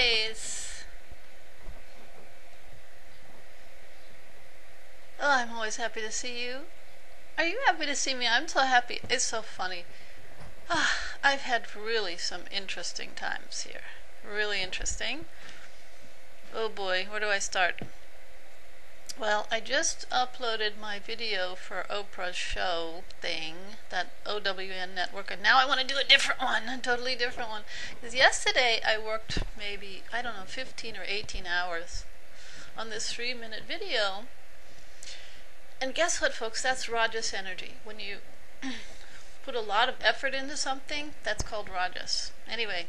guys! Oh, I'm always happy to see you. Are you happy to see me? I'm so happy. It's so funny. I've had really some interesting times here. Really interesting. Oh boy, where do I start? Well, I just uploaded my video for Oprah's show thing, that OWN network, and now I want to do a different one, a totally different one. Because yesterday I worked maybe, I don't know, 15 or 18 hours on this 3-minute video. And guess what, folks? That's Rajas energy. When you put a lot of effort into something, that's called Rajas. Anyway,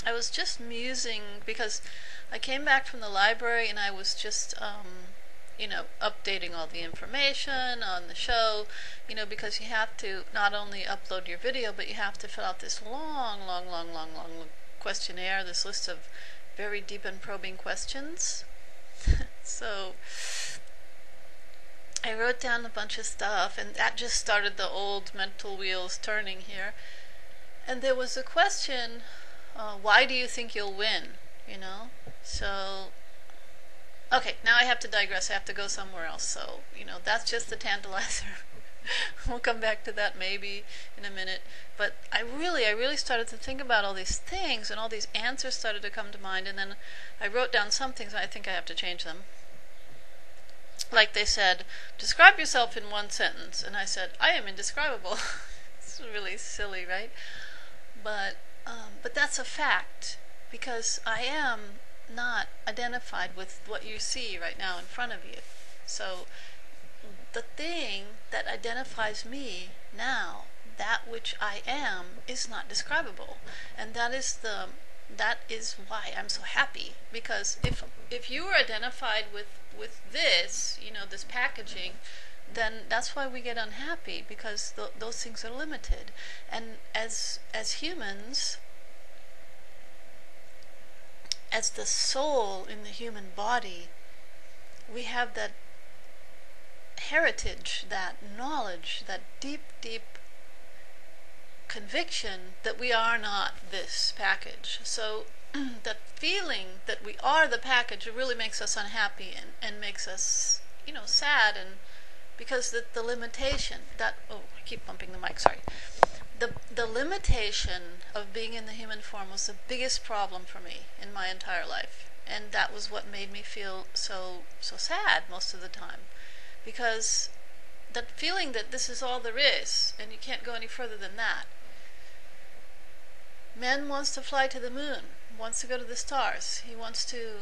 I was just musing because I came back from the library and I was just, updating all the information on the show, because you have to not only upload your video, but you have to fill out this long questionnaire, this list of very deep and probing questions. So I wrote down a bunch of stuff, and that just started the old mental wheels turning here. And there was a question, why do you think you'll win? So, okay, now I have to digress. I have to go somewhere else. So, that's just the tantalizer. We'll come back to that maybe in a minute. But I really started to think about all these things, and all these answers started to come to mind. And then I wrote down some things, and I think I have to change them. Like they said, describe yourself in one sentence. And I said, I am indescribable. It's really silly, right? But that's a fact, because I am not identified with what you see right now in front of you. So the thing that identifies me now, that which I am, is not describable. And that is why I'm so happy, because if you were identified with this, this packaging, then that's why we get unhappy, because those things are limited. And as humans, as the soul in the human body, we have that heritage, that knowledge, that deep conviction that we are not this package. So that feeling that we are the package, it really makes us unhappy and makes us, sad, and because the limitation that, oh, I keep bumping the mic, sorry. The limitation of being in the human form was the biggest problem for me in my entire life. And that was what made me feel so sad most of the time. Because that feeling that this is all there is, and you can't go any further than that. Man wants to fly to the moon, wants to go to the stars. He wants to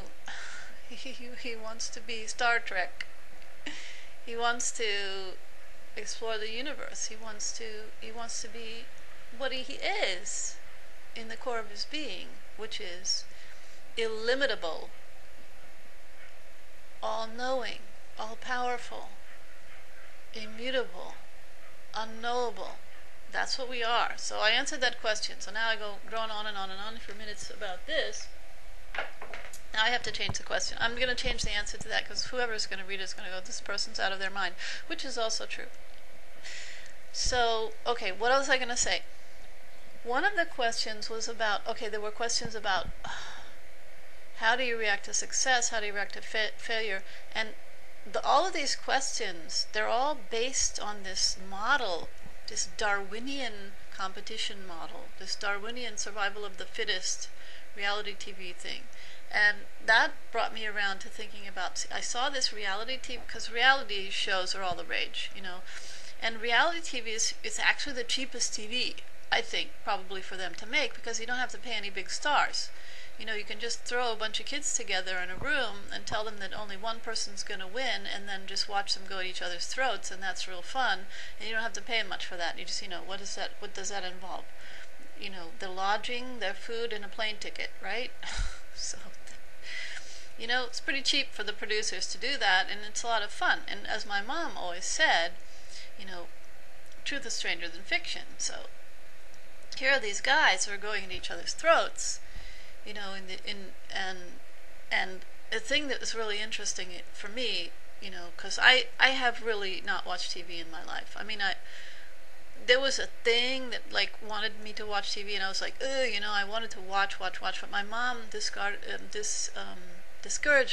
he wants to be Star Trek. He wants to explore the universe. He wants to be what he is in the core of his being, which is illimitable, all-knowing, all-powerful, immutable, unknowable. That's what we are. So I answered that question. So now I go drone on and on and on for minutes about this. Now I have to change the question. I'm going to change the answer to that, because whoever's going to read it is going to go, this person's out of their mind, which is also true. So, okay, what else was I going to say? One of the questions was about, there were questions about how do you react to success, how do you react to failure, and all of these questions, they're all based on this model, this Darwinian competition model, this Darwinian survival of the fittest reality TV thing. And that brought me around to thinking about, I saw this reality TV, because reality shows are all the rage, and reality TV is actually the cheapest TV, I think, probably for them to make, because you don't have to pay any big stars. You can just throw a bunch of kids together in a room and tell them that only one person's going to win, and then just watch them go at each other's throats, and that's real fun. And you don't have to pay much for that. You just, what does that involve? The lodging, their food, and a plane ticket, right? So, it's pretty cheap for the producers to do that, and it's a lot of fun. And as my mom always said, truth is stranger than fiction. So here are these guys who are going at each other's throats, and a thing that was really interesting for me, because I have really not watched TV in my life. I mean, there was a thing that like wanted me to watch TV, and I was like, ugh, I wanted to watch, but my mom discouraged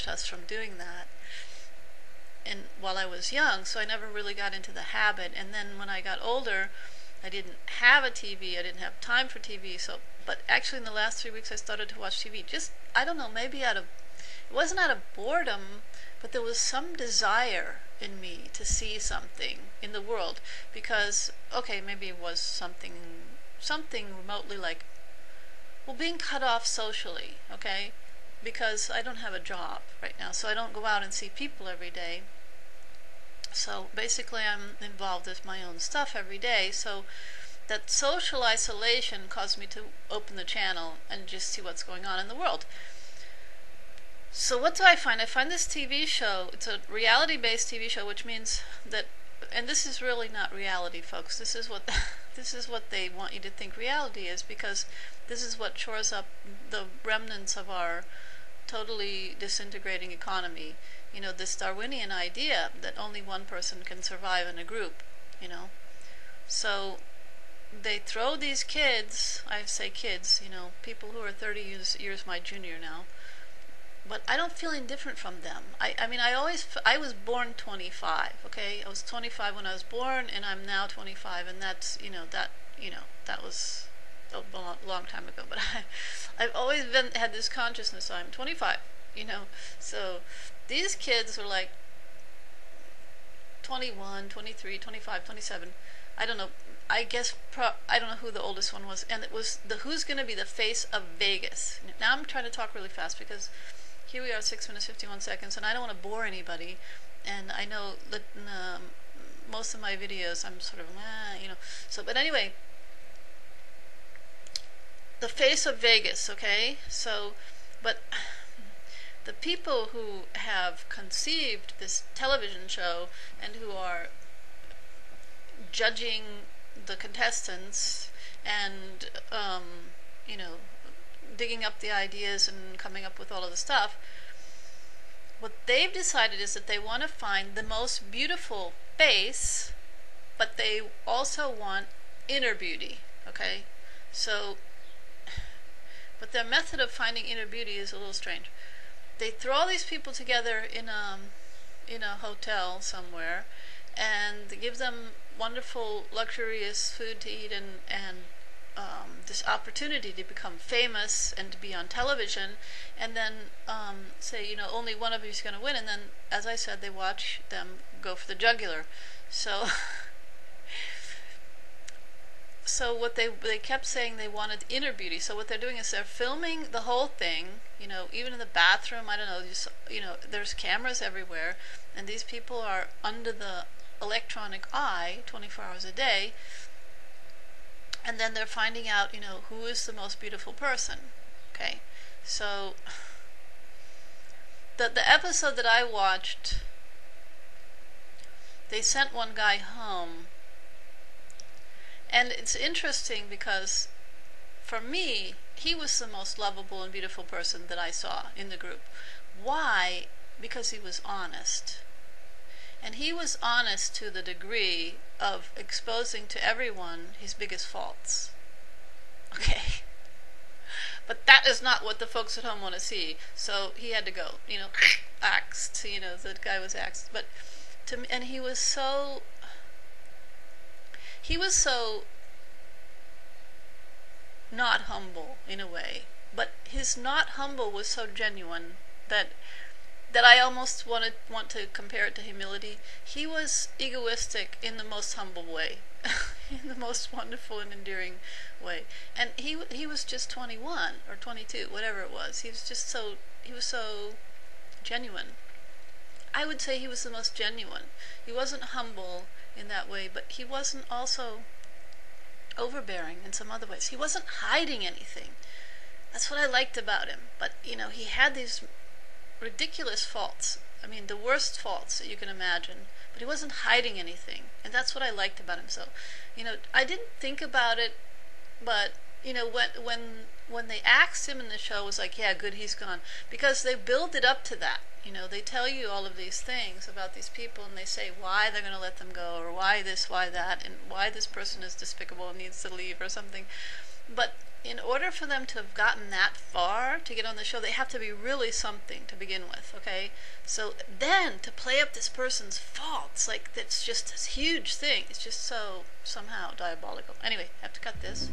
us from doing that. And while I was young, so I never really got into the habit. And then when I got older, I didn't have a TV. I didn't have time for TV. So, but actually, in the last 3 weeks, I started to watch TV. Just, I don't know, maybe it wasn't out of boredom, but there was some desire in me to see something in the world. Because, okay, maybe it was something remotely like, well, being cut off socially, okay? Because I don't have a job right now, so I don't go out and see people every day. So basically I'm involved with my own stuff every day, so that social isolation caused me to open the channel and just see what's going on in the world. So what do I find? I find this TV show, it's a reality-based TV show, which means that, and this is really not reality, folks. This is what this is what they want you to think reality is, because this is what shores up the remnants of our totally disintegrating economy. This Darwinian idea that only one person can survive in a group, So they throw these kids, I say kids, people who are 30 years my junior now, but I don't feel any different from them. I was born 25, okay? I was 25 when I was born, and I'm now 25, and that's, that was a long time ago, but I've always had this consciousness, I'm 25, so these kids are like 21, 23, 25, 27, I don't know, I guess, I don't know who the oldest one was, and it was who's going to be the face of Vegas. Now I'm trying to talk really fast, because here we are, 6 minutes, 51 seconds, and I don't want to bore anybody, and I know that most of my videos, I'm sort of, so, but anyway, the face of Vegas, okay? So, but the people who have conceived this television show and who are judging the contestants and, digging up the ideas and coming up with all of the stuff, what they've decided is that they want to find the most beautiful face, but they also want inner beauty, okay? So, but their method of finding inner beauty is a little strange. They throw all these people together in a hotel somewhere, and they give them wonderful, luxurious food to eat, and this opportunity to become famous and to be on television, and then say, only one of you is going to win, and then, as I said, they watch them go for the jugular. So so what they kept saying they wanted inner beauty. So what they're doing is they're filming the whole thing, even in the bathroom, I don't know, there's cameras everywhere, and these people are under the electronic eye 24 hours a day, and then they're finding out, who is the most beautiful person, okay? So the episode that I watched, they sent one guy home. And it's interesting because, for me, he was the most lovable and beautiful person that I saw in the group. Why? Because he was honest. And he was honest to the degree of exposing to everyone his biggest faults. Okay? But that is not what the folks at home want to see. So he had to go, axed, the guy was axed. But to me, and he was so not humble in a way, but his not humble was so genuine that I almost want to compare it to humility. He was egoistic in the most humble way, in the most wonderful and endearing way. And he was just 21 or 22, whatever it was. He was so genuine. I would say he was the most genuine. He wasn't humble in that way, but he wasn't also overbearing in some other ways. He wasn't hiding anything. That's what I liked about him. But, he had these ridiculous faults. I mean, the worst faults that you can imagine. But he wasn't hiding anything. And that's what I liked about him. So, I didn't think about it, but you know, when they axed him in the show, it was like, yeah, good, he's gone, because they build it up to that. You know, they tell you all of these things about these people, and they say why they're going to let them go, or why this, why that, and why this person is despicable and needs to leave or something. But in order for them to have gotten that far to get on the show, they have to be really something to begin with, okay? So then to play up this person's faults, like that's just this huge thing, it's just so somehow diabolical. Anyway, I have to cut this.